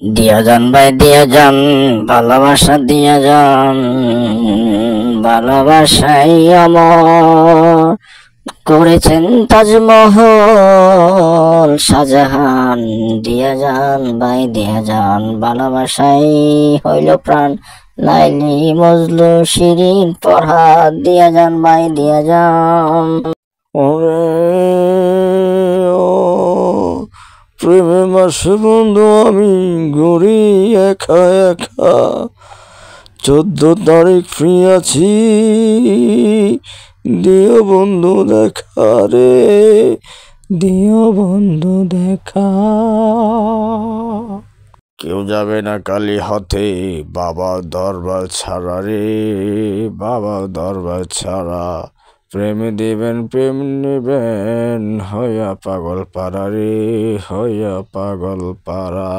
দিয়া যান ভাই দিয়া যান, ভালোবাসা দিয়া যান, ভালোবাসাই অমর করেছেন তাজমহল শাহজাহান। দিয়া যান ভাই দিয়া যান, ভালোবাসাই হইল প্রাণ, লাইলি মজলু শিরিন ফরহাদ। দিয়া যান ভাই দিয়া যান। ওরে ও প্রেমে মাসে বন্ধু আমি ঘুরি একা একা, 14 তারিখ ফ্রি আছি, দিও বন্ধু দেখা রে, দিও বন্ধু দেখা। কেউ যাবে না কালী হাতে বাবা দরবার ছাড়া রে, বাবা দরবার ছাড়া। প্রেম দিবেন প্রেম নেবেন, হইয়া পাগল পাড়া রে, হইয়া পাগল পাড়া।